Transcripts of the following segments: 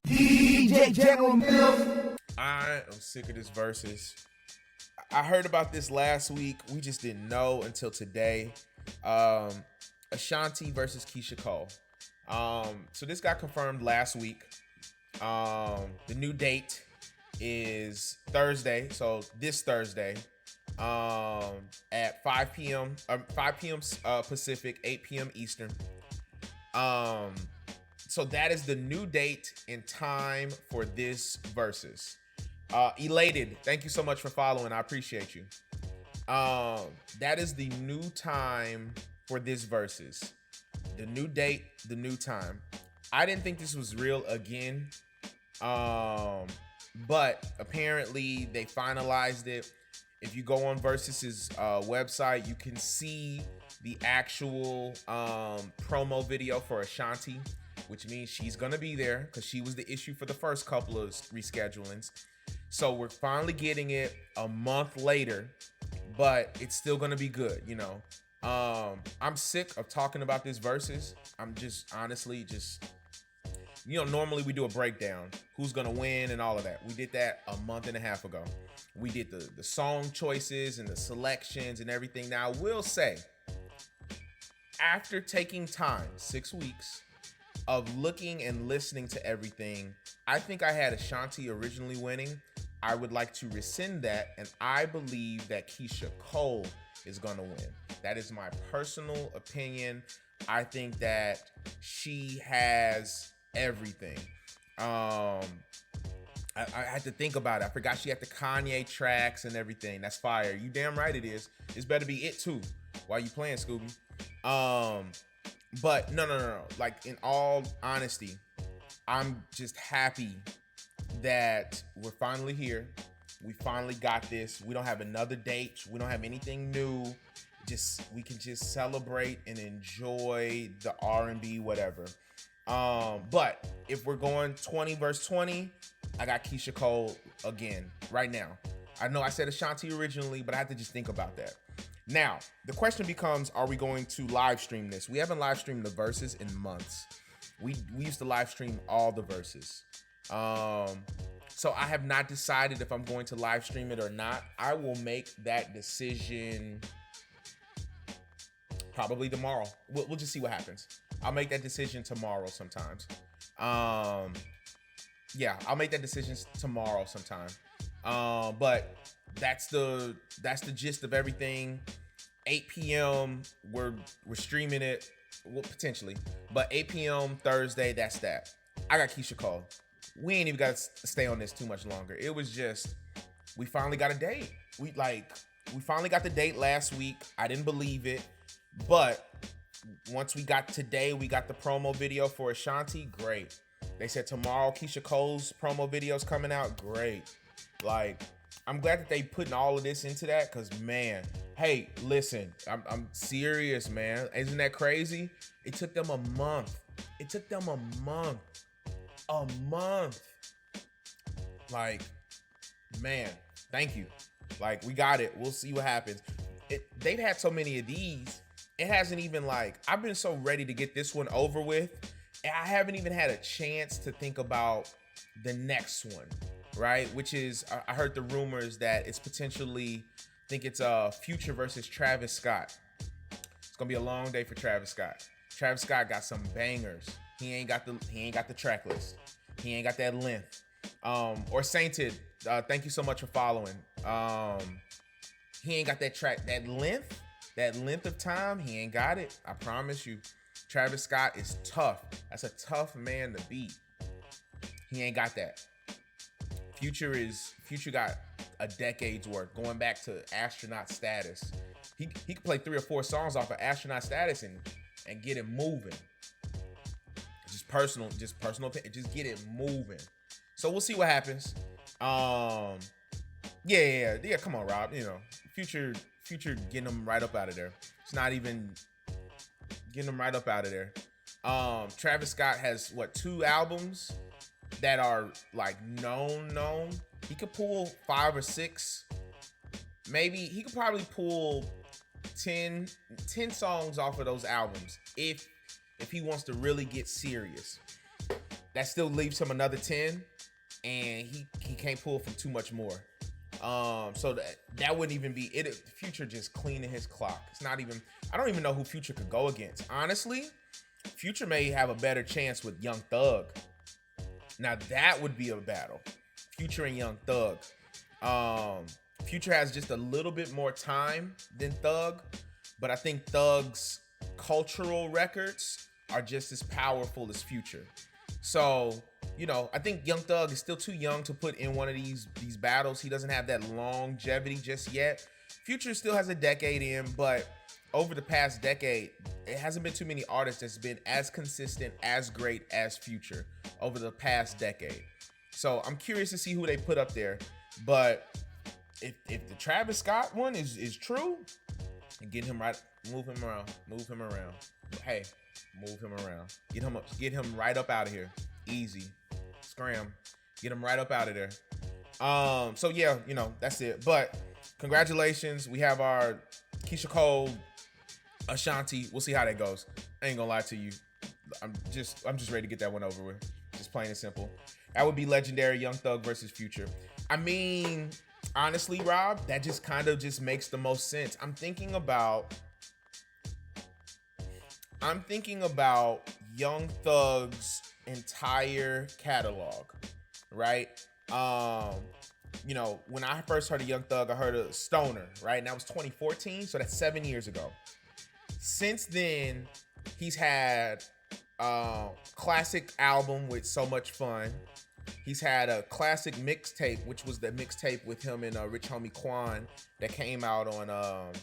DJ General Mills. I am sick of this Verzuz. I heard about this last week. We just didn't know until today. Ashanti versus Keyshia Cole. So this got confirmed last week. The new date is Thursday, so this Thursday, at 5 p.m. 5 p.m. Pacific, 8 p.m. Eastern. So that is the new date and time for this Verzuz. Elated, thank you so much for following. I appreciate you. That is the new time for this Verzuz. The new date, the new time. I didn't think this was real again. But apparently they finalized it. If you go on Verzuz's website, you can see the actual promo video for Ashanti, which means she's gonna be there because she was the issue for the first couple of reschedulings. So we're finally getting it a month later, but it's still gonna be good, you know. I'm sick of talking about this Verzuz. I'm just honestly you know, normally we do a breakdown, who's gonna win and all of that. We did that a month and a half ago. We did the song choices and the selections and everything. Now I will say, after taking time, 6 weeks, of looking and listening to everything, I think I had Ashanti originally winning. I would like to rescind that, and I believe that Keyshia Cole is gonna win. That is my personal opinion. I think that she has everything. I had to think about it. I forgot she had the Kanye tracks and everything. That's fire. You damn right it is. It's better be it too. While you playing, Scooby. But no. Like, in all honesty, I'm just happy that we're finally here. We finally got this. We don't have another date. We don't have anything new. We can just celebrate and enjoy the R&B, whatever. But if we're going 20 versus 20, I got Keyshia Cole again right now. I know I said Ashanti originally, but I had to just think about that. Now, the question becomes, are we going to live stream this? We haven't live streamed the Verzuz in months. We used to live stream all the Verzuz. So I have not decided if I'm going to live stream it or not. I will make that decision probably tomorrow. We'll just see what happens. I'll make that decision tomorrow sometimes. Yeah, I'll make that decision tomorrow sometime. But that's the gist of everything. 8 p.m. we're streaming it, well, potentially, but 8 p.m. Thursday, that's that. I got Keyshia Cole. We ain't even got to stay on this too much longer. It was just, we finally got a date. We finally got the date last week. I didn't believe it, but once we got today, we got the promo video for Ashanti. Great. They said tomorrow Keyshia Cole's promo video's coming out. Great. Like, I'm glad that they putting all of this into that, because, man, hey, listen, I'm serious, man. Isn't that crazy? It took them a month. A month. Like, man, thank you. Like, we got it. We'll see what happens. They've had so many of these. It hasn't even, like, I've been so ready to get this one over with, and I haven't even had a chance to think about the next one, right? Which is, I heard the rumors that it's potentially, I think it's Future versus Travis Scott. It's gonna be a long day for Travis Scott. Travis Scott got some bangers. He ain't got the track list. He ain't got that length. Or Sainted, thank you so much for following. He ain't got that length of time. He ain't got it. I promise you. Travis Scott is tough. That's a tough man to beat. He ain't got that. Future got a decade's worth, going back to astronaut status. He could play 3 or 4 songs off of astronaut status and get it moving. Just personal opinion, just get it moving. So we'll see what happens. Yeah, come on, Rob. You know, Future getting them right up out of there. It's not even getting them right up out of there. Travis Scott has 2 albums that are like known. He could pull 5 or 6. Maybe he could probably pull 10 songs off of those albums if he wants to really get serious. that still leaves him another 10, and he can't pull from too much more. So that wouldn't even be it. Future just cleaning his clock. It's not even. I don't even know who Future could go against. Honestly, Future may have a better chance with Young Thug. Now that would be a battle. Future and Young Thug. Future has just a little bit more time than Thug, but I think Thug's cultural records are just as powerful as Future. So, I think Young Thug is still too young to put in one of these battles. He doesn't have that longevity just yet. Future still has a decade in, but over the past decade, it hasn't been too many artists that's been as consistent, as great as Future over the past decade. So I'm curious to see who they put up there. But if the Travis Scott one is true, get him right, move him around. Hey, move him around. Get him right up out of here. Easy. Scram. Get him right up out of there. So yeah, that's it. But congratulations. We have our Keyshia Cole, Ashanti. We'll see how that goes. I ain't gonna lie to you. I'm just ready to get that one over with. Just plain and simple. That would be legendary. Young Thug versus Future. I mean, honestly, Rob, that just kind of just makes the most sense. I'm thinking about Young Thug's entire catalog, right? When I first heard of Young Thug, I heard of Stoner, right? And that was 2014, so that's 7 years ago. Since then, he's had classic album with So Much Fun. He's had a classic mixtape, which was the mixtape with him and Rich Homie Quan that came out on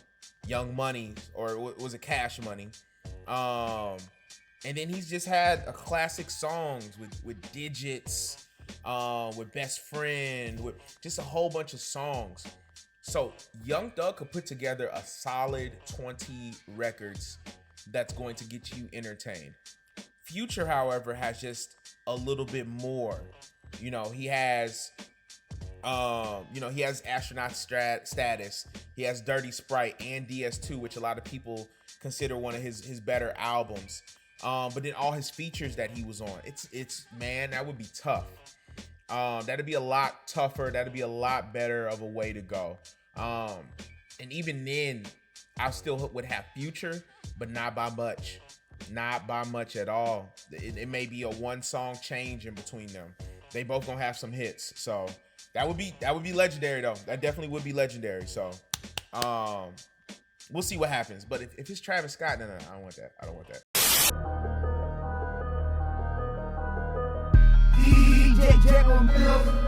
Young Money, or was it Cash Money? And then he's just had a classic songs with Digits, with Best Friend, with just a whole bunch of songs. So Young Thug could put together a solid 20 records that's going to get you entertained. Future, however, has just a little bit more. He has astronaut status. He has Dirty Sprite and DS2, which a lot of people consider one of his better albums. But then all his features that he was on, it's man, that would be tough. That'd be a lot tougher. That'd be a lot better of a way to go. And even then, I still would have Future, but not by much. Not by much at all. It may be a one song change in between them. They both gonna have some hits. So that would be legendary though. That definitely would be legendary. So we'll see what happens. But if it's Travis Scott, no, I don't want that. I don't want that. DJ General Mills.